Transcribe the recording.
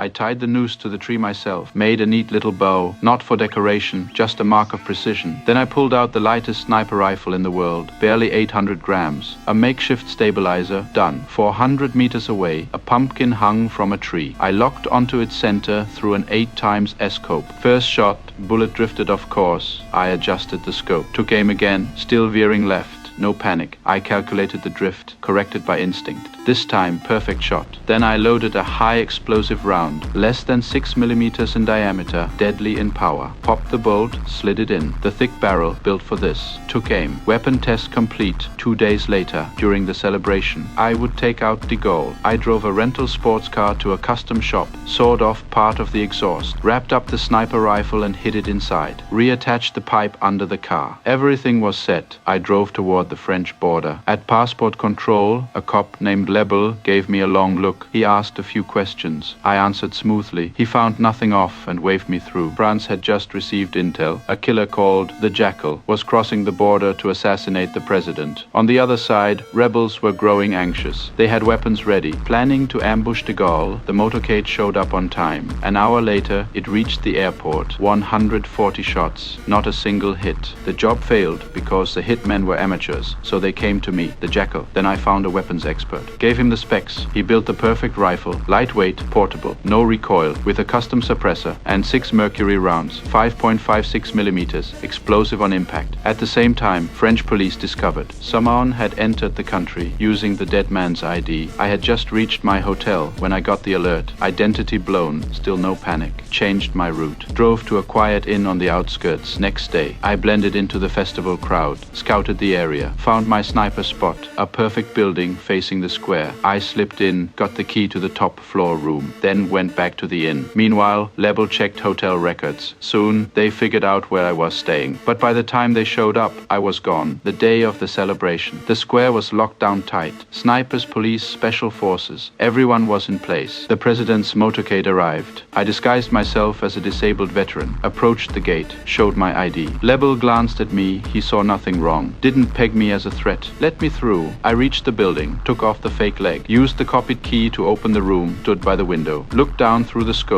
I tied the noose to the tree myself, made a neat little bow, not for decoration, just a mark of precision. Then I pulled out the lightest sniper rifle in the world, barely 800 grams. A makeshift stabilizer, done. 400 meters away, a pumpkin hung from a tree. I locked onto its center through an 8x S-scope. First shot, bullet drifted off course. I adjusted the scope. Took aim again, still veering left. No panic. I calculated the drift, corrected by instinct. This time, perfect shot. Then I loaded a high explosive round, less than 6 millimeters in diameter, deadly in power. Popped the bolt, slid it in. The thick barrel, built for this. Took aim. Weapon test complete. 2 days later, during the celebration, I would take out the goal. I drove a rental sports car to a custom shop, sawed off part of the exhaust, wrapped up the sniper rifle and hid it inside, reattached the pipe under the car. Everything was set. I drove toward the French border. At passport control, a cop named Lebel gave me a long look. He asked a few questions. I answered smoothly. He found nothing off and waved me through. France had just received intel. A killer called the Jackal was crossing the border to assassinate the president. On the other side, rebels were growing anxious. They had weapons ready, planning to ambush de Gaulle. The motorcade showed up on time. An hour later, it reached the airport. 140 shots, not a single hit. The job failed because the hitmen were amateurs, so they came to me, the Jackal. Then I found a weapons expert. Gave him the specs. He built the perfect rifle, lightweight, portable, no recoil, with a custom suppressor and 6 mercury rounds, 5.56 millimeters, explosive on impact. At the same time, French police discovered someone had entered the country using the dead man's ID. I had just reached my hotel when I got the alert. Identity blown, still no panic. Changed my route. Drove to a quiet inn on the outskirts. Next day, I blended into the festival crowd, scouted the area, found my sniper spot, a perfect building facing the square. I slipped in, got the key to the top floor room, then went back to the inn. Meanwhile, Lebel checked hotel records. Soon, they figured out where I was staying. But by the time they showed up, I was gone. The day of the celebration. The square was locked down tight. Snipers, police, special forces. Everyone was in place. The president's motorcade arrived. I disguised myself as a disabled veteran, approached the gate, showed my ID. Lebel glanced at me. He saw nothing wrong. Didn't peg me as a threat. Let me through. I reached the building, took off the fake leg, used the copied key to open the room, stood by the window, looked down through the scope.